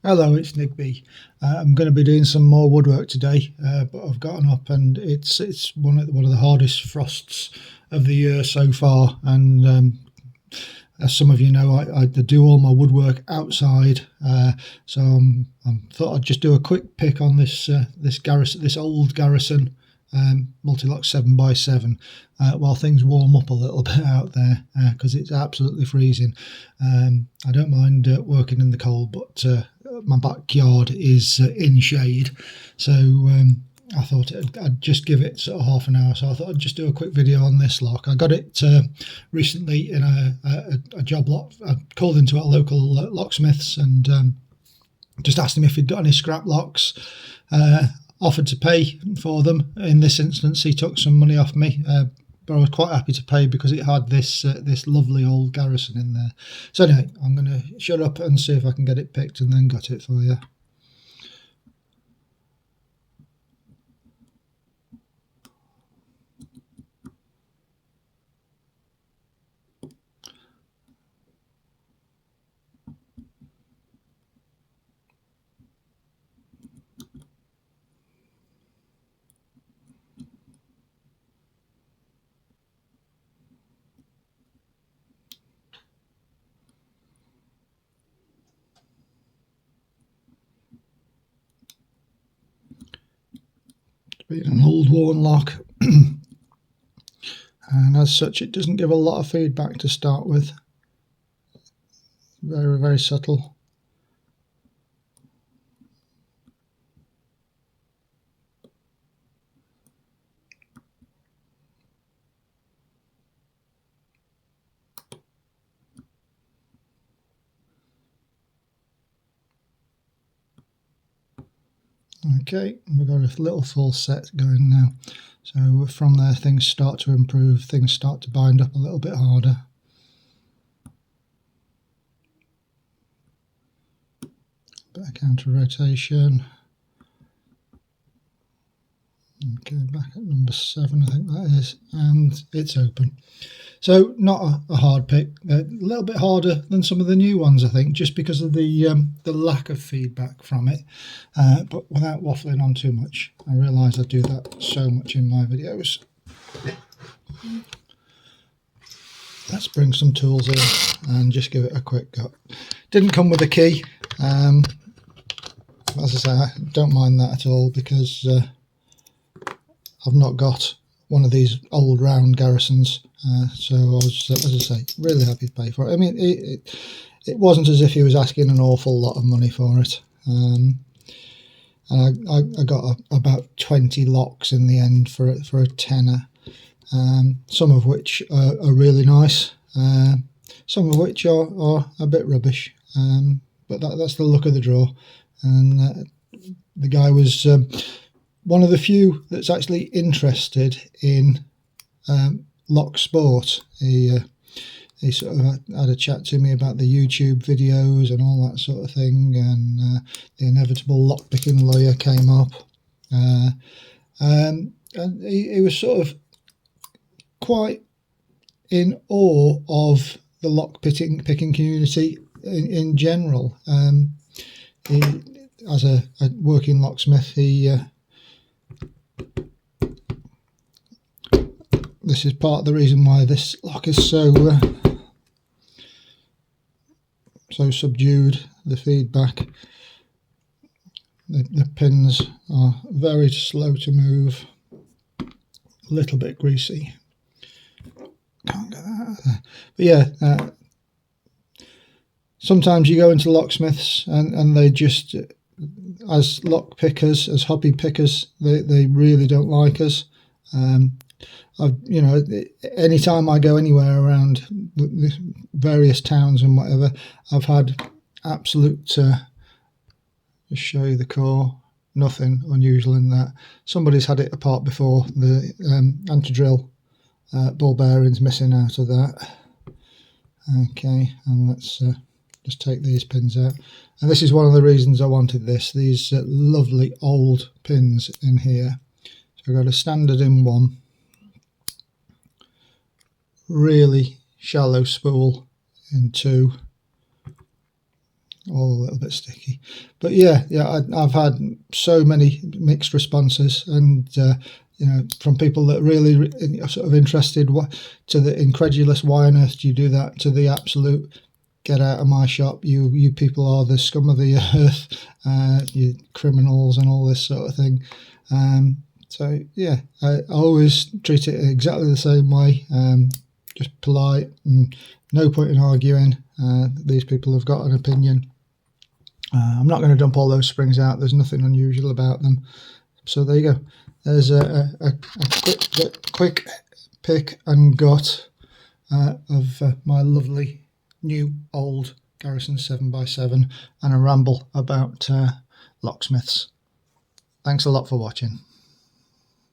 Hello, it's Nick B. I'm going to be doing some more woodwork today, but I've gotten up and it's one of the hardest frosts of the year so far. And as some of you know, I do all my woodwork outside, so I thought I'd just do a quick pick on this this old Garrison Mul-T-Lock 7x7 while things warm up a little bit out there, because it's absolutely freezing. I don't mind working in the cold, but my backyard is in shade, so I thought I'd just give it sort of half an hour. So I thought I'd just do a quick video on this lock. I got it recently in a job lot. I called into our local locksmiths and just asked him if he'd got any scrap locks. Offered to pay for them. In this instance, he took some money off me, but I was quite happy to pay because it had this lovely old Garrison in there. So anyway, I'm going to shut up and see if I can get it picked and then got it for you. Being an old worn lock, and as such it doesn't give a lot of feedback to start with. Very, very subtle. Okay, we've got a little full set going now. So from there things start to improve, things start to bind up a little bit harder. Bit of counter rotation. Okay, back at number 7 I think that is, and it's open. So not a hard pick, a little bit harder than some of the new ones I think, just because of the lack of feedback from it, but without waffling on too much. I realise I do that so much in my videos. Let's bring some tools in and just give it a quick go. Didn't come with a key, as I say, I don't mind that at all because I've not got one of these old round Garrisons, so I was, as I say, really happy to pay for it. I mean, it wasn't as if he was asking an awful lot of money for it, and I got about 20 locks in the end for a tenner, some of which are really nice, some of which are a bit rubbish, but that's the luck of the draw. And the guy was one of the few that's actually interested in lock sport. He sort of had a chat to me about the YouTube videos and all that sort of thing, and the inevitable lockpicking lawyer came up, and he was sort of quite in awe of the lockpicking community in general. He, as a working locksmith, this is part of the reason why this lock is so subdued. The feedback, the pins are very slow to move, a little bit greasy. Can't get that out of there. But yeah, sometimes you go into locksmiths and they just, as lock pickers, as hobby pickers, they really don't like us. Anytime I go anywhere around the various towns and whatever, I've had absolute, just show you the core, nothing unusual in that. Somebody's had it apart before, the anti-drill ball bearings missing out of that. Okay, and let's just take these pins out. And this is one of the reasons I wanted this, these lovely old pins in here. So I've got a standard in one, really shallow spool in 2, all a little bit sticky. But yeah, I've had so many mixed responses, and you know, from people that really sort of interested, to the incredulous, why on earth do you do that, to the absolute get out of my shop, you people are the scum of the earth, you criminals and all this sort of thing. So yeah, I always treat it exactly the same way, just polite, and no point in arguing. These people have got an opinion. I'm not going to dump all those springs out. There's nothing unusual about them. So there you go. There's a quick pick and gut of my lovely new old Garrison 7x7 and a ramble about locksmiths. Thanks a lot for watching.